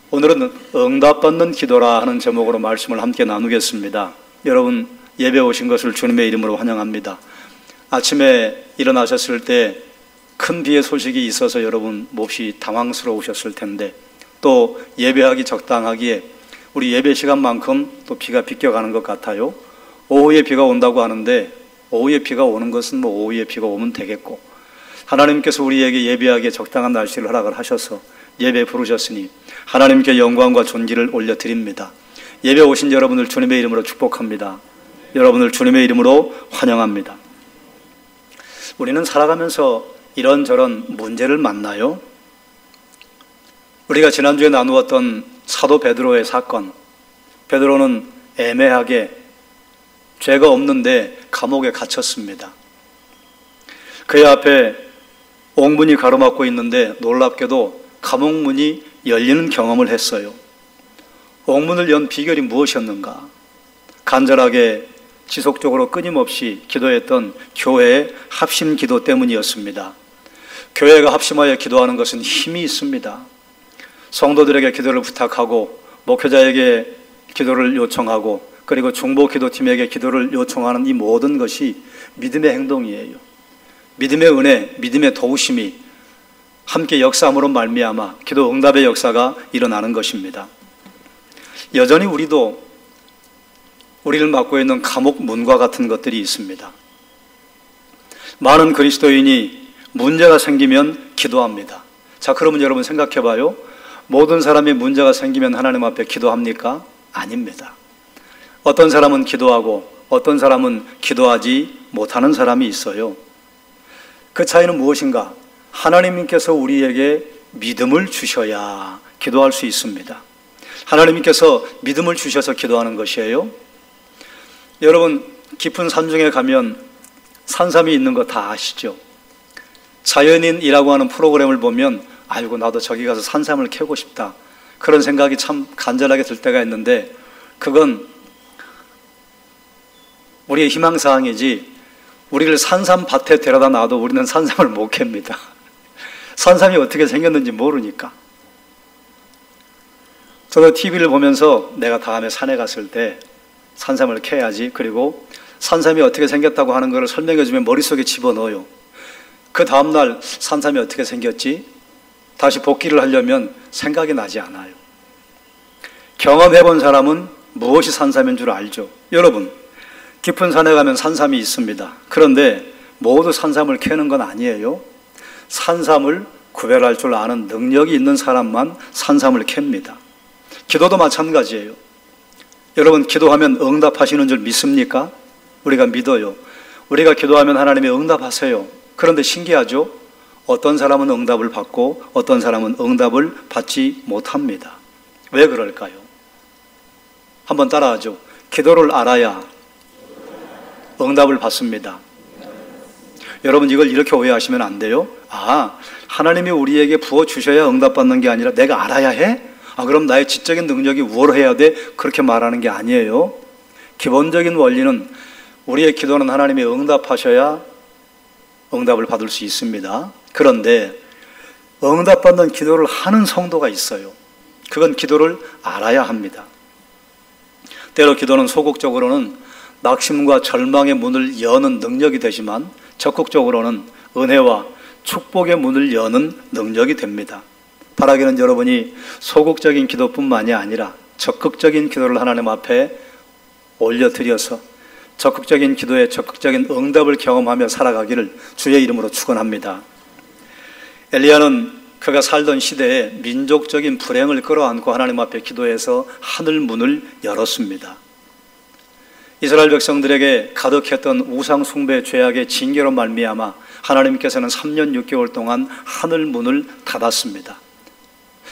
오늘은 응답받는 기도라 하는 제목으로 말씀을 함께 나누겠습니다. 여러분 예배 오신 것을 주님의 이름으로 환영합니다. 아침에 일어나셨을 때 큰 비의 소식이 있어서 여러분 몹시 당황스러우셨을 텐데, 또 예배하기 적당하기에 우리 예배 시간만큼 또 비가 비껴가는 것 같아요. 오후에 비가 온다고 하는데 오후에 비가 오는 것은 오후에 비가 오면 되겠고, 하나님께서 우리에게 예배하기에 적당한 날씨를 허락을 하셔서 예배 부르셨으니 하나님께 영광과 존귀를 올려드립니다. 예배 오신 여러분을 주님의 이름으로 축복합니다. 여러분을 주님의 이름으로 환영합니다. 우리는 살아가면서 이런저런 문제를 만나요. 우리가 지난주에 나누었던 사도 베드로의 사건, 베드로는 애매하게 죄가 없는데 감옥에 갇혔습니다. 그의 앞에 옥문이 가로막고 있는데 놀랍게도 감옥문이 열리는 경험을 했어요. 옥문을 연 비결이 무엇이었는가? 간절하게 지속적으로 끊임없이 기도했던 교회의 합심 기도 때문이었습니다. 교회가 합심하여 기도하는 것은 힘이 있습니다. 성도들에게 기도를 부탁하고 목회자에게 기도를 요청하고 그리고 중보 기도팀에게 기도를 요청하는 이 모든 것이 믿음의 행동이에요. 믿음의 은혜, 믿음의 도우심이 함께 역사함으로 말미암아 기도 응답의 역사가 일어나는 것입니다. 여전히 우리도 우리를 막고 있는 감옥 문과 같은 것들이 있습니다. 많은 그리스도인이 문제가 생기면 기도합니다. 자, 그러면 여러분 생각해 봐요. 모든 사람이 문제가 생기면 하나님 앞에 기도합니까? 아닙니다. 어떤 사람은 기도하고 어떤 사람은 기도하지 못하는 사람이 있어요. 그 차이는 무엇인가? 하나님께서 우리에게 믿음을 주셔야 기도할 수 있습니다. 하나님께서 믿음을 주셔서 기도하는 것이에요. 여러분 깊은 산중에 가면 산삼이 있는 거 다 아시죠? 자연인이라고 하는 프로그램을 보면 아이고 나도 저기 가서 산삼을 캐고 싶다, 그런 생각이 참 간절하게 들 때가 있는데, 그건 우리의 희망사항이지 우리를 산삼밭에 데려다 놔도 우리는 산삼을 못 캡니다. 산삼이 어떻게 생겼는지 모르니까. 저도 TV를 보면서 내가 다음에 산에 갔을 때 산삼을 캐야지, 그리고 산삼이 어떻게 생겼다고 하는 것을 설명해 주면 머릿속에 집어넣어요. 그 다음날 산삼이 어떻게 생겼지? 다시 복기를 하려면 생각이 나지 않아요. 경험해 본 사람은 무엇이 산삼인 줄 알죠. 여러분 깊은 산에 가면 산삼이 있습니다. 그런데 모두 산삼을 캐는 건 아니에요. 산삼을 구별할 줄 아는 능력이 있는 사람만 산삼을 캡니다. 기도도 마찬가지예요. 여러분 기도하면 응답하시는 줄 믿습니까? 우리가 믿어요. 우리가 기도하면 하나님이 응답하세요. 그런데 신기하죠? 어떤 사람은 응답을 받고 어떤 사람은 응답을 받지 못합니다. 왜 그럴까요? 한번 따라하죠. 기도를 알아야 응답을 받습니다. 여러분 이걸 이렇게 오해하시면 안 돼요. 하나님이 우리에게 부어주셔야 응답받는 게 아니라 내가 알아야 해? 그럼 나의 지적인 능력이 우월해야 돼? 그렇게 말하는 게 아니에요. 기본적인 원리는 우리의 기도는 하나님이 응답하셔야 응답을 받을 수 있습니다. 그런데 응답받는 기도를 하는 성도가 있어요. 그건 기도를 알아야 합니다. 때로 기도는 소극적으로는 낙심과 절망의 문을 여는 능력이 되지만 적극적으로는 은혜와 축복의 문을 여는 능력이 됩니다. 바라기는 여러분이 소극적인 기도뿐만이 아니라 적극적인 기도를 하나님 앞에 올려드려서 적극적인 기도에 적극적인 응답을 경험하며 살아가기를 주의 이름으로 축원합니다. 엘리야는 그가 살던 시대에 민족적인 불행을 끌어안고 하나님 앞에 기도해서 하늘 문을 열었습니다. 이스라엘 백성들에게 가득했던 우상 숭배 죄악의 징계로 말미암아 하나님께서는 3년 6개월 동안 하늘 문을 닫았습니다.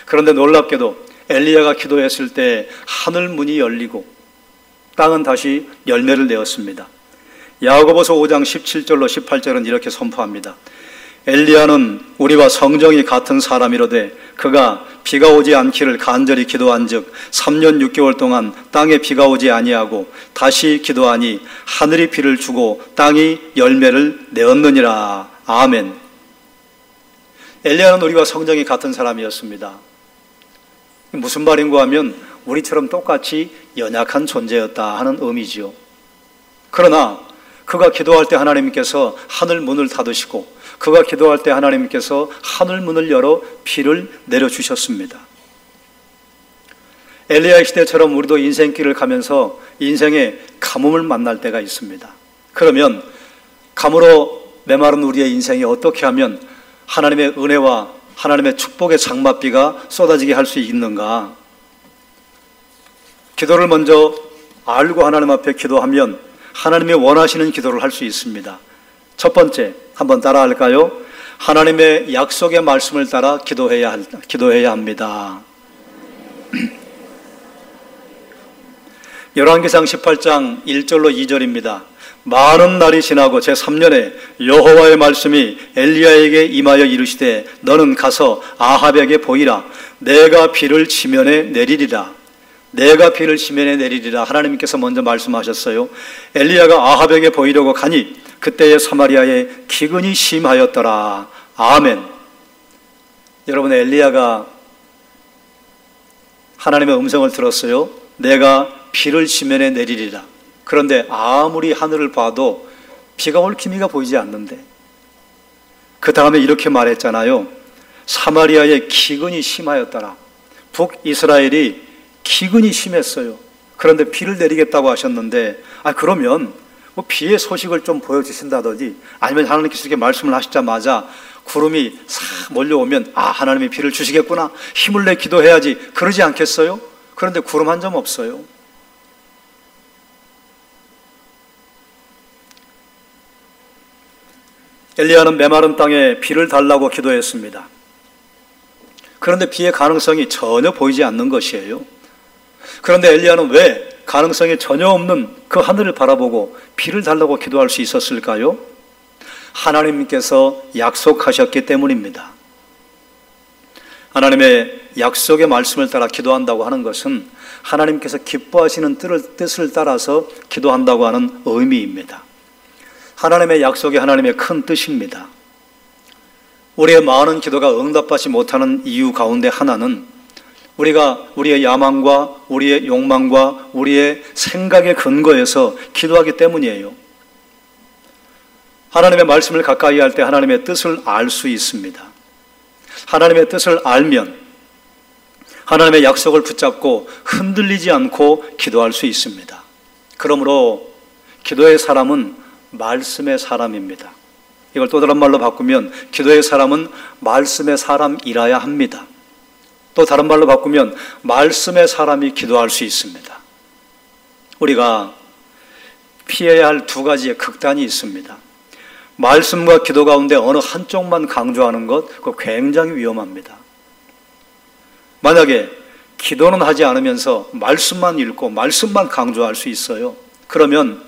그런데 놀랍게도 엘리야가 기도했을 때 하늘 문이 열리고 땅은 다시 열매를 내었습니다. 야고보서 5장 17절로 18절은 이렇게 선포합니다. 엘리야는 우리와 성정이 같은 사람이로되 그가 비가 오지 않기를 간절히 기도한즉 3년 6개월 동안 땅에 비가 오지 아니하고 다시 기도하니 하늘이 비를 주고 땅이 열매를 내었느니라. 아멘. 엘리야는 우리와 성정이 같은 사람이었습니다. 무슨 말인가 하면 우리처럼 똑같이 연약한 존재였다 하는 의미지요. 그러나 그가 기도할 때 하나님께서 하늘 문을 닫으시고 그가 기도할 때 하나님께서 하늘 문을 열어 비를 내려주셨습니다. 엘리야의 시대처럼 우리도 인생길을 가면서 인생의 가뭄을 만날 때가 있습니다. 그러면 가물어 메마른 우리의 인생이 어떻게 하면 하나님의 은혜와 하나님의 축복의 장맛비가 쏟아지게 할 수 있는가? 기도를 먼저 알고 하나님 앞에 기도하면 하나님이 원하시는 기도를 할 수 있습니다. 첫 번째, 한번 따라 할까요? 하나님의 약속의 말씀을 따라 기도해야 합니다. 열왕기상 18장 1절로 2절입니다. 많은 날이 지나고 제3년에 여호와의 말씀이 엘리야에게 임하여 이르시되 너는 가서 아합에게 보이라. 내가 비를 지면에 내리리라. 내가 비를 지면에 내리리라. 하나님께서 먼저 말씀하셨어요. 엘리야가 아합에게 보이려고 가니 그때의 사마리아에 기근이 심하였더라. 아멘. 여러분, 엘리야가 하나님의 음성을 들었어요. 내가 비를 지면에 내리리라. 그런데 아무리 하늘을 봐도 비가 올 기미가 보이지 않는데 그 다음에 이렇게 말했잖아요. 사마리아에 기근이 심하였더라. 북이스라엘이 기근이 심했어요. 그런데 비를 내리겠다고 하셨는데 그러면 뭐 비의 소식을 좀 보여주신다든지 아니면 하나님께서 이렇게 말씀을 하시자마자 구름이 싹 몰려오면 하나님이 비를 주시겠구나, 힘을 내 기도해야지, 그러지 않겠어요? 그런데 구름 한 점 없어요. 엘리야는 메마른 땅에 비를 달라고 기도했습니다. 그런데 비의 가능성이 전혀 보이지 않는 것이에요. 그런데 엘리야는 왜 가능성이 전혀 없는 그 하늘을 바라보고 비를 달라고 기도할 수 있었을까요? 하나님께서 약속하셨기 때문입니다. 하나님의 약속의 말씀을 따라 기도한다고 하는 것은 하나님께서 기뻐하시는 뜻을 따라서 기도한다고 하는 의미입니다. 하나님의 약속이 하나님의 큰 뜻입니다. 우리의 많은 기도가 응답받지 못하는 이유 가운데 하나는 우리가 우리의 야망과 우리의 욕망과 우리의 생각의 근거에서 기도하기 때문이에요. 하나님의 말씀을 가까이 할 때 하나님의 뜻을 알 수 있습니다. 하나님의 뜻을 알면 하나님의 약속을 붙잡고 흔들리지 않고 기도할 수 있습니다. 그러므로 기도의 사람은 말씀의 사람입니다. 이걸 또 다른 말로 바꾸면 기도의 사람은 말씀의 사람이라야 합니다. 또 다른 말로 바꾸면 말씀의 사람이 기도할 수 있습니다. 우리가 피해야 할 두 가지의 극단이 있습니다. 말씀과 기도 가운데 어느 한쪽만 강조하는 것, 그거 굉장히 위험합니다. 만약에 기도는 하지 않으면서 말씀만 읽고 말씀만 강조할 수 있어요. 그러면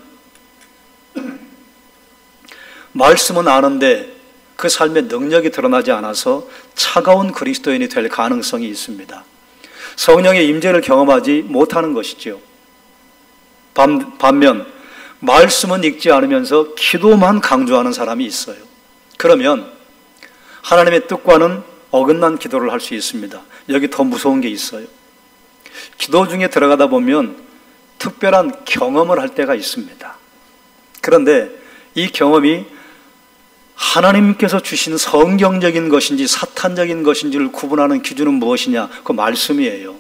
말씀은 아는데 그 삶의 능력이 드러나지 않아서 차가운 그리스도인이 될 가능성이 있습니다. 성령의 임재를 경험하지 못하는 것이지요. 반면 말씀은 읽지 않으면서 기도만 강조하는 사람이 있어요. 그러면 하나님의 뜻과는 어긋난 기도를 할 수 있습니다. 여기 더 무서운 게 있어요. 기도 중에 들어가다 보면 특별한 경험을 할 때가 있습니다. 그런데 이 경험이 하나님께서 주신 성경적인 것인지 사탄적인 것인지를 구분하는 기준은 무엇이냐? 그 말씀이에요.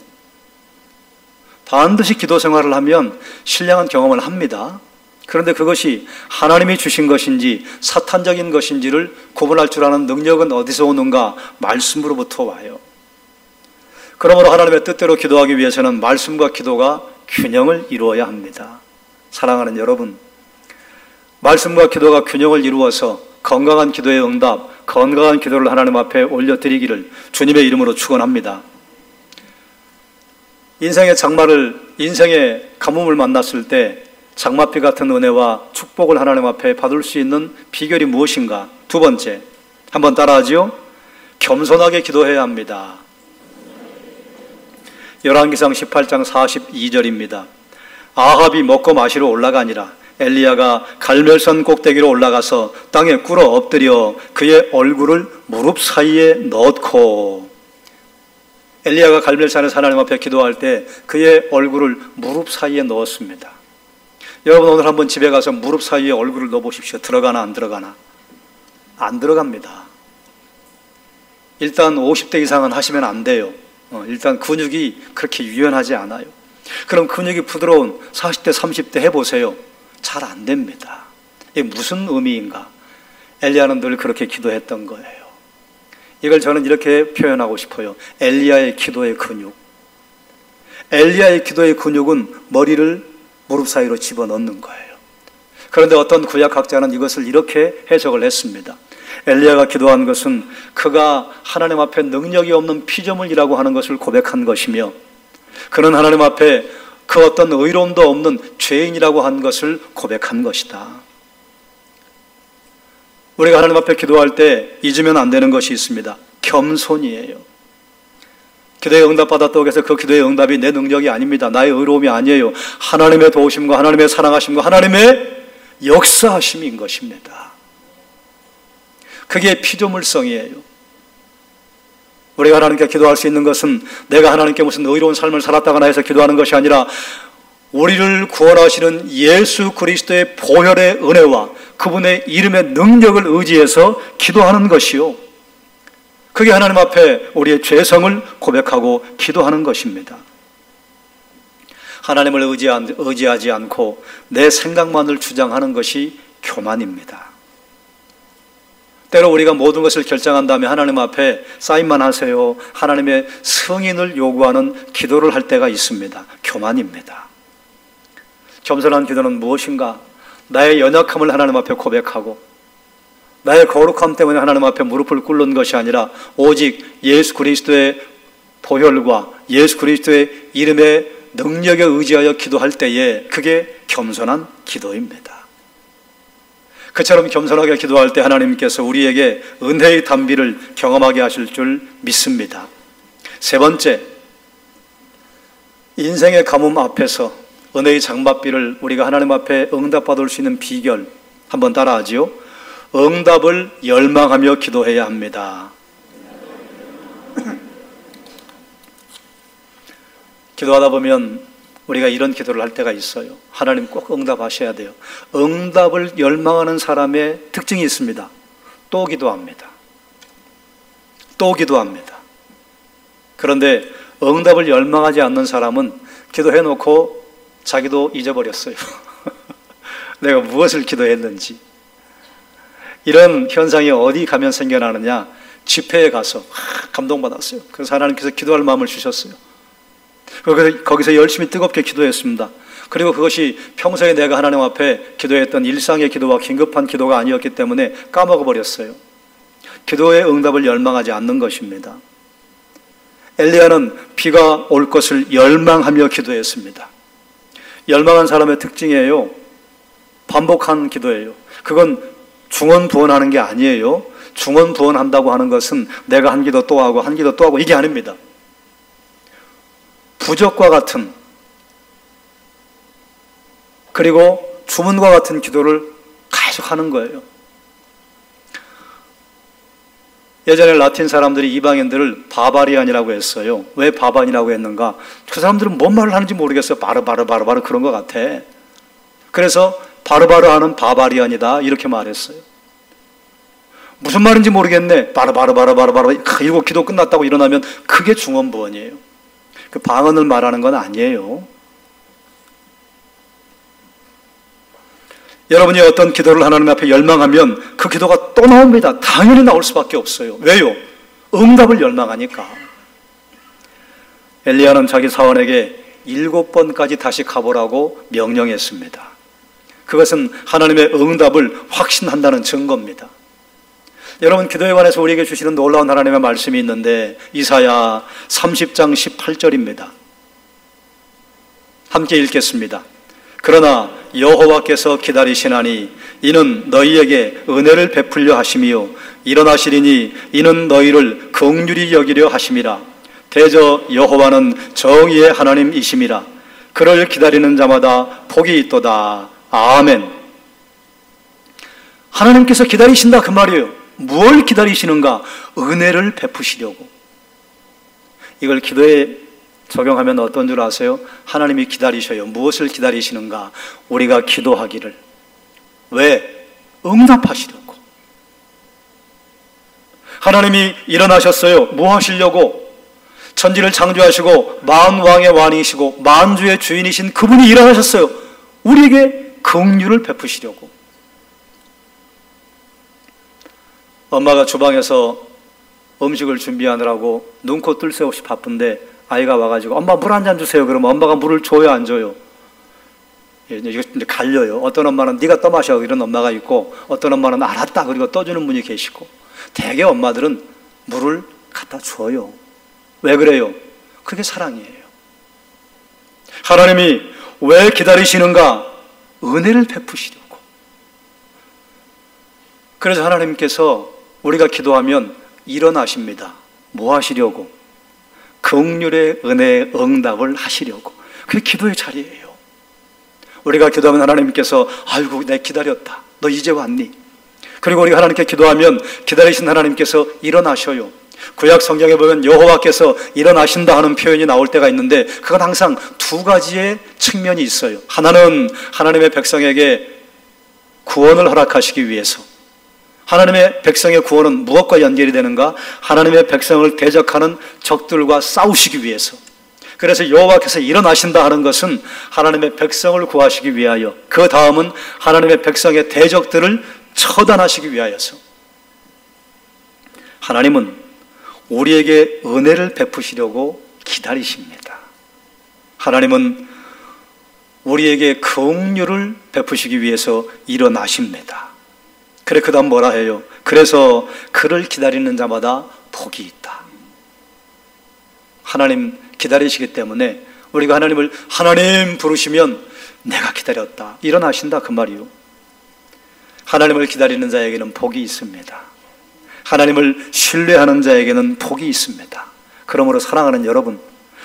반드시 기도 생활을 하면 신령한 경험을 합니다. 그런데 그것이 하나님이 주신 것인지 사탄적인 것인지를 구분할 줄 아는 능력은 어디서 오는가? 말씀으로부터 와요. 그러므로 하나님의 뜻대로 기도하기 위해서는 말씀과 기도가 균형을 이루어야 합니다. 사랑하는 여러분, 말씀과 기도가 균형을 이루어서 건강한 기도의 응답, 건강한 기도를 하나님 앞에 올려드리기를 주님의 이름으로 축원합니다. 인생의 가뭄을 만났을 때 장맛비 같은 은혜와 축복을 하나님 앞에 받을 수 있는 비결이 무엇인가? 두 번째, 한번 따라하지요? 겸손하게 기도해야 합니다. 열왕기상 18장 42절입니다. 아합이 먹고 마시러 올라가니라. 엘리야가 갈멜산 꼭대기로 올라가서 땅에 꿇어 엎드려 그의 얼굴을 무릎 사이에 넣고. 엘리야가 갈멜산에서 하나님 앞에 기도할 때 그의 얼굴을 무릎 사이에 넣었습니다. 여러분 오늘 한번 집에 가서 무릎 사이에 얼굴을 넣어보십시오. 들어가나 안 들어가나? 안 들어갑니다. 일단 50대 이상은 하시면 안 돼요. 일단 근육이 그렇게 유연하지 않아요. 그럼 근육이 부드러운 40대 30대 해보세요. 잘 안 됩니다. 이게 무슨 의미인가? 엘리야는 늘 그렇게 기도했던 거예요. 이걸 저는 이렇게 표현하고 싶어요. 엘리야의 기도의 근육. 엘리야의 기도의 근육은 머리를 무릎 사이로 집어넣는 거예요. 그런데 어떤 구약학자는 이것을 이렇게 해석을 했습니다. 엘리야가 기도한 것은 그가 하나님 앞에 능력이 없는 피조물이라고 하는 것을 고백한 것이며, 그는 하나님 앞에 그 어떤 의로움도 없는 죄인이라고 한 것을 고백한 것이다. 우리가 하나님 앞에 기도할 때 잊으면 안 되는 것이 있습니다. 겸손이에요. 기도에 응답받았다고 해서 그 기도의 응답이 내 능력이 아닙니다. 나의 의로움이 아니에요. 하나님의 도우심과 하나님의 사랑하심과 하나님의 역사하심인 것입니다. 그게 피조물성이에요. 우리가 하나님께 기도할 수 있는 것은 내가 하나님께 무슨 의로운 삶을 살았다거나 해서 기도하는 것이 아니라 우리를 구원하시는 예수 그리스도의 보혈의 은혜와 그분의 이름의 능력을 의지해서 기도하는 것이요, 그게 하나님 앞에 우리의 죄성을 고백하고 기도하는 것입니다. 하나님을 의지하지 않고 내 생각만을 주장하는 것이 교만입니다. 때로 우리가 모든 것을 결정한 다음에 하나님 앞에 사인만 하세요, 하나님의 승인을 요구하는 기도를 할 때가 있습니다. 교만입니다. 겸손한 기도는 무엇인가? 나의 연약함을 하나님 앞에 고백하고 나의 거룩함 때문에 하나님 앞에 무릎을 꿇는 것이 아니라 오직 예수 그리스도의 보혈과 예수 그리스도의 이름의 능력에 의지하여 기도할 때에 그게 겸손한 기도입니다. 그처럼 겸손하게 기도할 때 하나님께서 우리에게 은혜의 단비를 경험하게 하실 줄 믿습니다. 세 번째, 인생의 가뭄 앞에서 은혜의 장맛비를 우리가 하나님 앞에 응답받을 수 있는 비결 한번 따라하지요. 응답을 열망하며 기도해야 합니다. 기도하다 보면 우리가 이런 기도를 할 때가 있어요. 하나님 꼭 응답하셔야 돼요. 응답을 열망하는 사람의 특징이 있습니다. 또 기도합니다. 또 기도합니다. 그런데 응답을 열망하지 않는 사람은 기도해놓고 자기도 잊어버렸어요. 내가 무엇을 기도했는지. 이런 현상이 어디 가면 생겨나느냐? 집회에 가서 감동받았어요. 그래서 하나님께서 기도할 마음을 주셨어요. 거기서 열심히 뜨겁게 기도했습니다. 그리고 그것이 평소에 내가 하나님 앞에 기도했던 일상의 기도와 긴급한 기도가 아니었기 때문에 까먹어버렸어요. 기도의 응답을 열망하지 않는 것입니다. 엘리야는 비가 올 것을 열망하며 기도했습니다. 열망한 사람의 특징이에요. 반복한 기도예요. 그건 중언부언하는 게 아니에요. 중언부언한다고 하는 것은 내가 한 기도 또 하고 한 기도 또 하고 이게 아닙니다. 부적과 같은, 그리고 주문과 같은 기도를 계속 하는 거예요. 예전에 라틴 사람들이 이방인들을 바바리안이라고 했어요. 왜 바반이라고 했는가? 그 사람들은 뭔 말을 하는지 모르겠어요. 바르바르 그런 것 같아. 그래서 바르바르 하는 바바리안이다 이렇게 말했어요. 무슨 말인지 모르겠네. 바르바르 이러고 기도 끝났다고 일어나면 그게 중언부언이에요. 그 방언을 말하는 건 아니에요. 여러분이 어떤 기도를 하나님 앞에 열망하면 그 기도가 또 나옵니다. 당연히 나올 수밖에 없어요. 왜요? 응답을 열망하니까. 엘리야는 자기 사원에게 7번까지 다시 가보라고 명령했습니다. 그것은 하나님의 응답을 확신한다는 증거입니다. 여러분, 기도에 관해서 우리에게 주시는 놀라운 하나님의 말씀이 있는데 이사야 30장 18절입니다. 함께 읽겠습니다. 그러나 여호와께서 기다리시나니 이는 너희에게 은혜를 베풀려 하심이요 일어나시리니 이는 너희를 긍휼히 여기려 하심이라. 대저 여호와는 정의의 하나님이심이라. 그를 기다리는 자마다 복이 있도다. 아멘. 하나님께서 기다리신다 그 말이에요. 무엇을 기다리시는가? 은혜를 베푸시려고. 이걸 기도에 적용하면 어떤 줄 아세요? 하나님이 기다리셔요. 무엇을 기다리시는가? 우리가 기도하기를. 왜? 응답하시려고. 하나님이 일어나셨어요. 뭐 하시려고? 천지를 창조하시고 만왕의 왕이시고 만주의 주인이신 그분이 일어나셨어요. 우리에게 긍휼을 베푸시려고. 엄마가 주방에서 음식을 준비하느라고 눈코 뜰 새 없이 바쁜데 아이가 와가지고 엄마 물 한 잔 주세요. 그러면 엄마가 물을 줘요, 안 줘요? 이거 이제 갈려요. 어떤 엄마는 네가 떠마셔 이런 엄마가 있고, 어떤 엄마는 알았다 그리고 떠주는 분이 계시고, 대개 엄마들은 물을 갖다 줘요. 왜 그래요? 그게 사랑이에요. 하나님이 왜 기다리시는가? 은혜를 베푸시려고. 그래서 하나님께서 우리가 기도하면 일어나십니다. 뭐 하시려고? 긍휼의 은혜의 응답을 하시려고. 그게 기도의 자리예요. 우리가 기도하면 하나님께서 아이고 내 기다렸다. 너 이제 왔니? 그리고 우리가 하나님께 기도하면 기다리신 하나님께서 일어나셔요. 구약 성경에 보면 여호와께서 일어나신다 하는 표현이 나올 때가 있는데, 그건 항상 두 가지의 측면이 있어요. 하나는 하나님의 백성에게 구원을 허락하시기 위해서. 하나님의 백성의 구원은 무엇과 연결이 되는가? 하나님의 백성을 대적하는 적들과 싸우시기 위해서. 그래서 여호와께서 일어나신다 하는 것은 하나님의 백성을 구하시기 위하여, 그 다음은 하나님의 백성의 대적들을 처단하시기 위하여서. 하나님은 우리에게 은혜를 베푸시려고 기다리십니다. 하나님은 우리에게 긍휼을 베푸시기 위해서 일어나십니다. 그래, 그 다음 뭐라 해요? 그래서 그를 기다리는 자마다 복이 있다. 하나님 기다리시기 때문에 우리가 하나님을 하나님 부르시면 내가 기다렸다, 일어나신다, 그 말이요. 하나님을 기다리는 자에게는 복이 있습니다. 하나님을 신뢰하는 자에게는 복이 있습니다. 그러므로 사랑하는 여러분,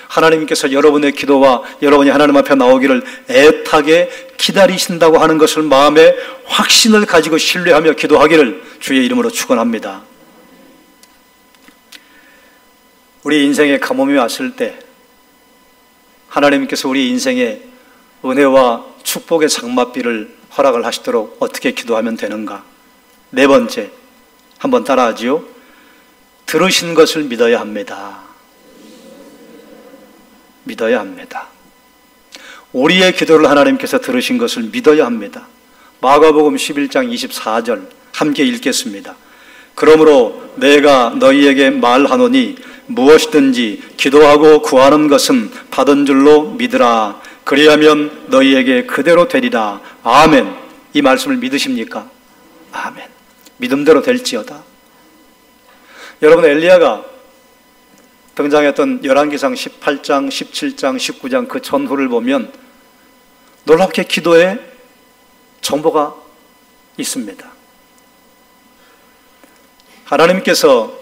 하나님께서 여러분의 기도와 여러분이 하나님 앞에 나오기를 애타게 기다리신다고 하는 것을 마음에 확신을 가지고 신뢰하며 기도하기를 주의 이름으로 축원합니다. 우리 인생에 가뭄이 왔을 때 하나님께서 우리 인생에 은혜와 축복의 장맛비를 허락을 하시도록 어떻게 기도하면 되는가? 네 번째, 한번 따라하지요. 들으신 것을 믿어야 합니다. 믿어야 합니다. 우리의 기도를 하나님께서 들으신 것을 믿어야 합니다. 마가복음 11장 24절 함께 읽겠습니다. 그러므로 내가 너희에게 말하노니 무엇이든지 기도하고 구하는 것은 받은 줄로 믿으라. 그리하면 너희에게 그대로 되리라. 아멘. 이 말씀을 믿으십니까? 아멘. 믿음대로 될지어다. 여러분, 엘리야가 등장했던 열왕기상 18장, 17장, 19장 그 전후를 보면 놀랍게 기도에 정보가 있습니다. 하나님께서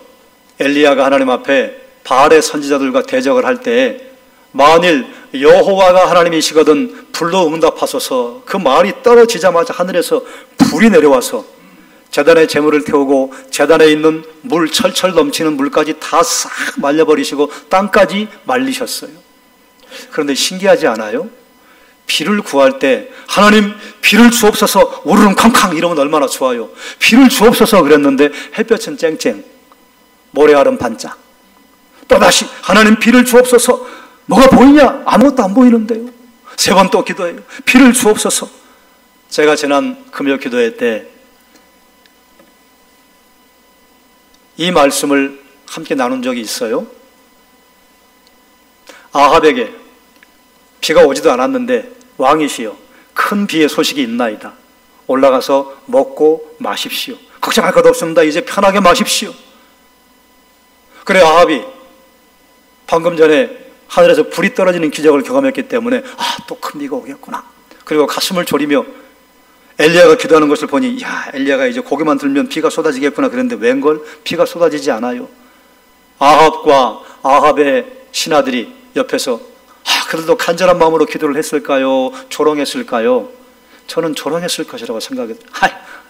엘리야가 하나님 앞에 바알의 선지자들과 대적을 할 때에 만일 여호와가 하나님이시거든 불로 응답하소서, 그 말이 떨어지자마자 하늘에서 불이 내려와서 제단에 재물을 태우고 제단에 있는 물, 철철 넘치는 물까지 다 싹 말려버리시고 땅까지 말리셨어요. 그런데 신기하지 않아요? 비를 구할 때 하나님 비를 주옵소서, 우르릉 쾅쾅 이러면 얼마나 좋아요. 비를 주옵소서 그랬는데 햇볕은 쨍쨍, 모래알은 반짝. 또다시 하나님 비를 주옵소서. 뭐가 보이냐? 아무것도 안 보이는데요. 세 번 또 기도해요. 비를 주옵소서. 제가 지난 금요 기도회 때 이 말씀을 함께 나눈 적이 있어요. 아합에게 비가 오지도 않았는데 왕이시여 큰 비의 소식이 있나이다. 올라가서 먹고 마십시오. 걱정할 것 없습니다. 이제 편하게 마십시오. 그래, 아합이 방금 전에 하늘에서 불이 떨어지는 기적을 경험했기 때문에 또 큰 비가 오겠구나. 그리고 가슴을 졸이며 엘리야가 기도하는 것을 보니 야, 엘리야가 이제 고개만 들면 비가 쏟아지겠구나 그랬는데 웬걸? 비가 쏟아지지 않아요. 아합과 아합의 신하들이 옆에서 그래도 간절한 마음으로 기도를 했을까요? 조롱했을까요? 저는 조롱했을 것이라고 생각해요.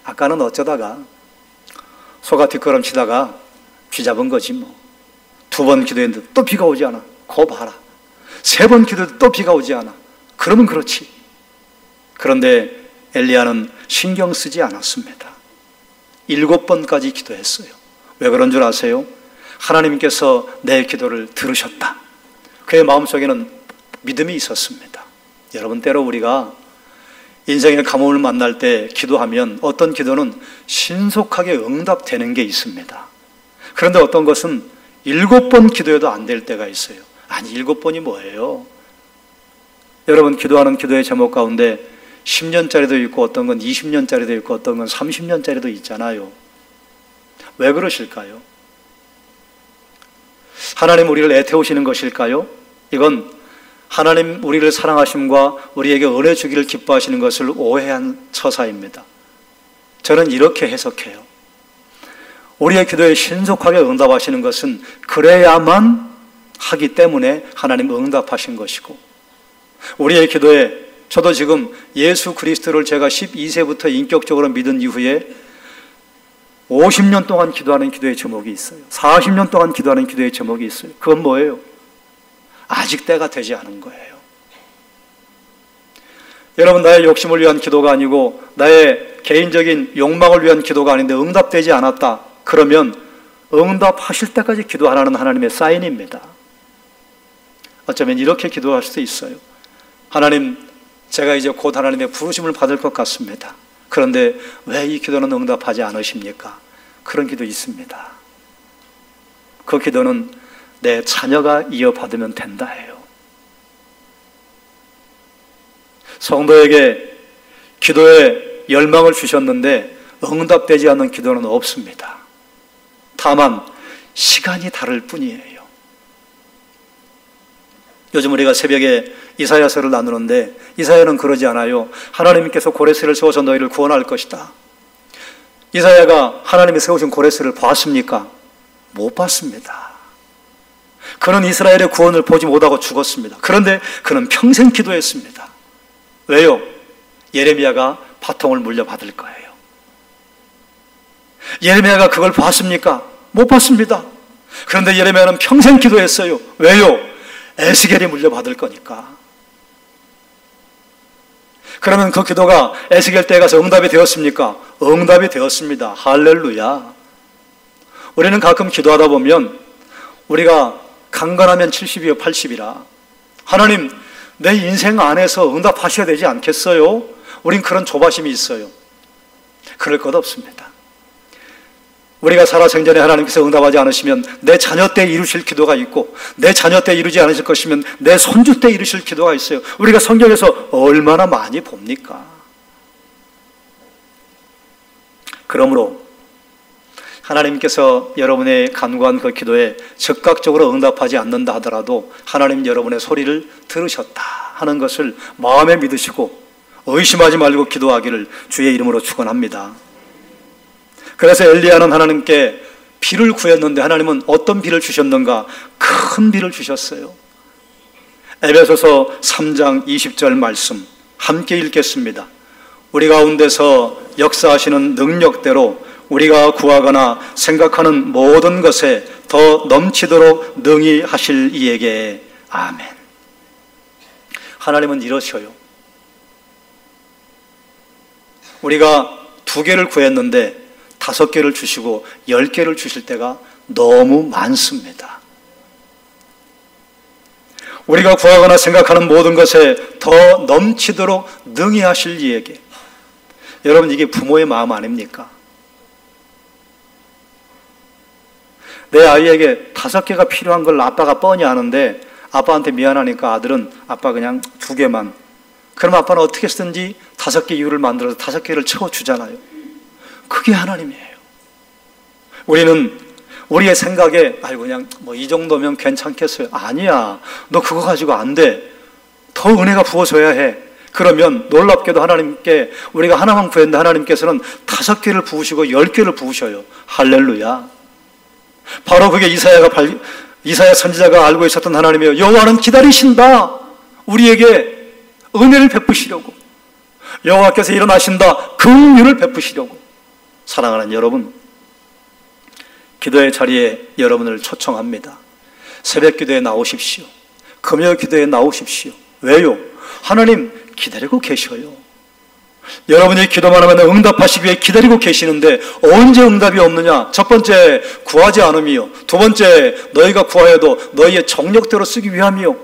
아까는 어쩌다가 소가 뒷걸음 치다가 쥐 잡은 거지 뭐. 2번 기도했는데 또 비가 오지 않아. 거 봐라. 3번 기도해도 또 비가 오지 않아. 그러면 그렇지. 그런데 엘리야는 신경 쓰지 않았습니다. 7번까지 기도했어요. 왜 그런 줄 아세요? 하나님께서 내 기도를 들으셨다. 그의 마음속에는 믿음이 있었습니다. 여러분, 때로 우리가 인생의 가뭄을 만날 때 기도하면 어떤 기도는 신속하게 응답되는 게 있습니다. 그런데 어떤 것은 7번 기도해도 안 될 때가 있어요. 아니, 7번이 뭐예요? 여러분, 기도하는 기도의 제목 가운데 10년짜리도 있고 어떤 건 20년짜리도 있고 어떤 건 30년짜리도 있잖아요. 왜 그러실까요? 하나님 우리를 애태우시는 것일까요? 이건 하나님 우리를 사랑하심과 우리에게 은혜 주기를 기뻐하시는 것을 오해한 처사입니다. 저는 이렇게 해석해요. 우리의 기도에 신속하게 응답하시는 것은 그래야만 하기 때문에 하나님 응답하신 것이고, 우리의 기도에, 저도 지금 예수 그리스도를 제가 12세부터 인격적으로 믿은 이후에 50년 동안 기도하는 기도의 제목이 있어요. 40년 동안 기도하는 기도의 제목이 있어요. 그건 뭐예요? 아직 때가 되지 않은 거예요. 여러분, 나의 욕심을 위한 기도가 아니고 나의 개인적인 욕망을 위한 기도가 아닌데 응답되지 않았다. 그러면 응답하실 때까지 기도하라는 하나님의 사인입니다. 어쩌면 이렇게 기도할 수도 있어요. 하나님, 제가 이제 곧 하나님의 부르심을 받을 것 같습니다. 그런데 왜 이 기도는 응답하지 않으십니까? 그런 기도 있습니다. 그 기도는 내 자녀가 이어받으면 된다 해요. 성도에게 기도에 열망을 주셨는데 응답되지 않는 기도는 없습니다. 다만 시간이 다를 뿐이에요. 요즘 우리가 새벽에 이사야서를 나누는데 이사야는 그러지 않아요. 하나님께서 고레스를 세워서 너희를 구원할 것이다. 이사야가 하나님이 세우신 고레스를 봤습니까? 못 봤습니다. 그는 이스라엘의 구원을 보지 못하고 죽었습니다. 그런데 그는 평생 기도했습니다. 왜요? 예레미야가 바통을 물려받을 거예요. 예레미야가 그걸 봤습니까? 못 봤습니다. 그런데 예레미야는 평생 기도했어요. 왜요? 에스겔이 물려받을 거니까. 그러면 그 기도가 에스겔 때에 가서 응답이 되었습니까? 응답이 되었습니다. 할렐루야. 우리는 가끔 기도하다 보면 우리가 강건하면 70이요 80이라 하나님, 내 인생 안에서 응답하셔야 되지 않겠어요? 우린 그런 조바심이 있어요. 그럴 것 없습니다. 우리가 살아생전에 하나님께서 응답하지 않으시면 내 자녀 때 이루실 기도가 있고, 내 자녀 때 이루지 않으실 것이면 내 손주 때 이루실 기도가 있어요. 우리가 성경에서 얼마나 많이 봅니까? 그러므로 하나님께서 여러분의 간구한 그 기도에 즉각적으로 응답하지 않는다 하더라도 하나님 여러분의 소리를 들으셨다 하는 것을 마음에 믿으시고 의심하지 말고 기도하기를 주의 이름으로 축원합니다. 그래서 엘리야는 하나님께 비를 구했는데 하나님은 어떤 비를 주셨는가? 큰 비를 주셨어요. 에베소서 3장 20절 말씀 함께 읽겠습니다. 우리 가운데서 역사하시는 능력대로 우리가 구하거나 생각하는 모든 것에 더 넘치도록 능히 하실 이에게 아멘. 하나님은 이러셔요. 우리가 2개를 구했는데 5개를 주시고 10개를 주실 때가 너무 많습니다. 우리가 구하거나 생각하는 모든 것에 더 넘치도록 능히 하실 이에게. 여러분, 이게 부모의 마음 아닙니까? 내 아이에게 5개가 필요한 걸 아빠가 뻔히 아는데 아빠한테 미안하니까 아들은 아빠 그냥 2개만. 그럼 아빠는 어떻게 쓰든지 5개 이유를 만들어서 5개를 채워주잖아요. 그게 하나님이에요. 우리는 우리의 생각에 아이고 그냥 뭐 이 정도면 괜찮겠어요. 아니야. 너 그거 가지고 안 돼. 더 은혜가 부어져야 해. 그러면 놀랍게도 하나님께 우리가 하나만 구했는데 하나님께서는 5개를 부으시고 10개를 부으셔요. 할렐루야. 바로 그게 이사야 선지자가 알고 있었던 하나님이에요. 여호와는 기다리신다. 우리에게 은혜를 베푸시려고. 여호와께서 일어나신다. 긍휼을 베푸시려고. 사랑하는 여러분, 기도의 자리에 여러분을 초청합니다. 새벽 기도에 나오십시오. 금요 기도에 나오십시오. 왜요? 하나님 기다리고 계셔요. 여러분이 기도만 하면 응답하시기 위해 기다리고 계시는데 언제 응답이 없느냐? 첫 번째, 구하지 않음이요. 두 번째, 너희가 구하여도 너희의 정력대로 쓰기 위함이요.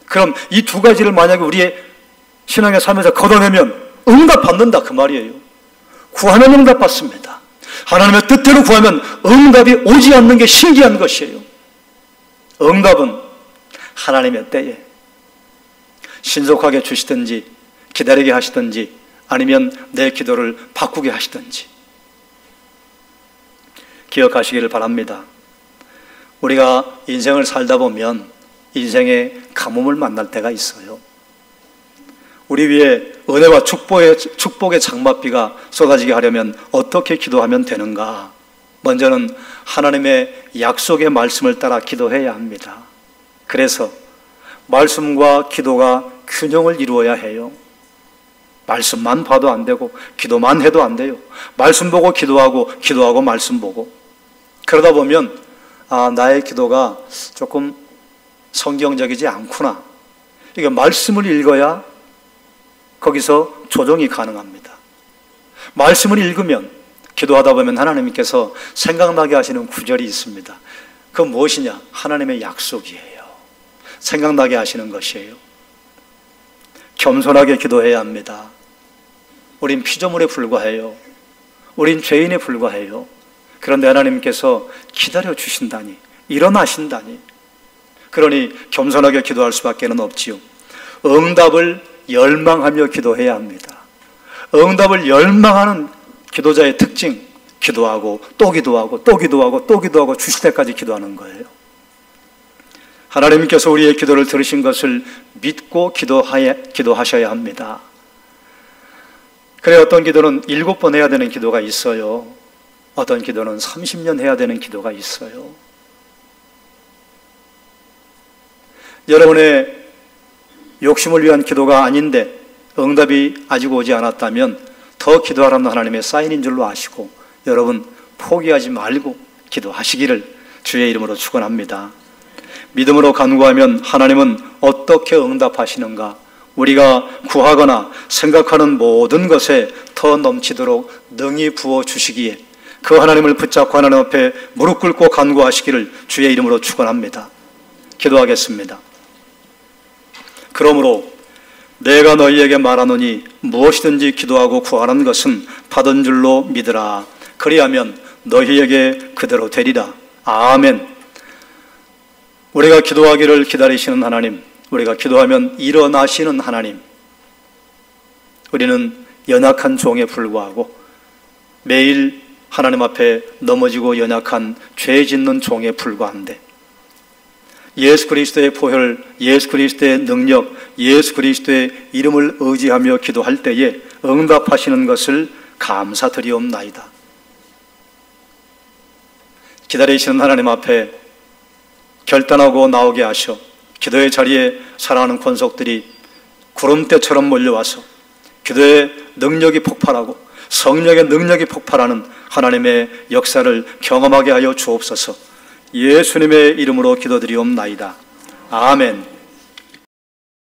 그럼 이 두 가지를 만약에 우리의 신앙의 삶에서 걷어내면 응답받는다 그 말이에요. 구하면 응답받습니다. 하나님의 뜻대로 구하면 응답이 오지 않는 게 신기한 것이에요. 응답은 하나님의 때에 신속하게 주시든지 기다리게 하시든지 아니면 내 기도를 바꾸게 하시든지 기억하시기를 바랍니다. 우리가 인생을 살다 보면 인생의 가뭄을 만날 때가 있어요. 우리 위에 은혜와 축복의 장맛비가 쏟아지게 하려면 어떻게 기도하면 되는가? 먼저는 하나님의 약속의 말씀을 따라 기도해야 합니다. 그래서 말씀과 기도가 균형을 이루어야 해요. 말씀만 봐도 안 되고 기도만 해도 안 돼요. 말씀 보고 기도하고 기도하고 말씀 보고 그러다 보면 나의 기도가 조금 성경적이지 않구나. 이게 말씀을 읽어야 거기서 조정이 가능합니다. 말씀을 읽으면 기도하다 보면 하나님께서 생각나게 하시는 구절이 있습니다. 그건 무엇이냐? 하나님의 약속이에요. 생각나게 하시는 것이에요. 겸손하게 기도해야 합니다. 우린 피조물에 불과해요. 우린 죄인에 불과해요. 그런데 하나님께서 기다려 주신다니, 일어나신다니. 그러니 겸손하게 기도할 수밖에 없지요. 응답을 열망하며 기도해야 합니다. 응답을 열망하는 기도자의 특징, 기도하고 또 기도하고 또 기도하고 또 기도하고 주실 때까지 기도하는 거예요. 하나님께서 우리의 기도를 들으신 것을 믿고 기도하셔야 합니다. 그래 어떤 기도는 7번 해야 되는 기도가 있어요. 어떤 기도는 30년 해야 되는 기도가 있어요. 여러분의 욕심을 위한 기도가 아닌데 응답이 아직 오지 않았다면 더 기도하라는 하나님의 사인인 줄로 아시고 여러분 포기하지 말고 기도하시기를 주의 이름으로 축원합니다. 믿음으로 간구하면 하나님은 어떻게 응답하시는가? 우리가 구하거나 생각하는 모든 것에 더 넘치도록 능히 부어주시기에 그 하나님을 붙잡고 하나님 앞에 무릎 꿇고 간구하시기를 주의 이름으로 축원합니다. 기도하겠습니다. 그러므로 내가 너희에게 말하노니 무엇이든지 기도하고 구하는 것은 받은 줄로 믿으라. 그리하면 너희에게 그대로 되리라. 아멘. 우리가 기도하기를 기다리시는 하나님, 우리가 기도하면 일어나시는 하나님, 우리는 연약한 종에 불과하고 매일 하나님 앞에 넘어지고 연약한 죄 짓는 종에 불과한데 예수 그리스도의 보혈, 예수 그리스도의 능력, 예수 그리스도의 이름을 의지하며 기도할 때에 응답하시는 것을 감사드리옵나이다. 기다리시는 하나님 앞에 결단하고 나오게 하셔 기도의 자리에 사랑하는 권속들이 구름대처럼 몰려와서 기도의 능력이 폭발하고 성령의 능력이 폭발하는 하나님의 역사를 경험하게 하여 주옵소서. 예수님의 이름으로 기도드리옵나이다. 아멘.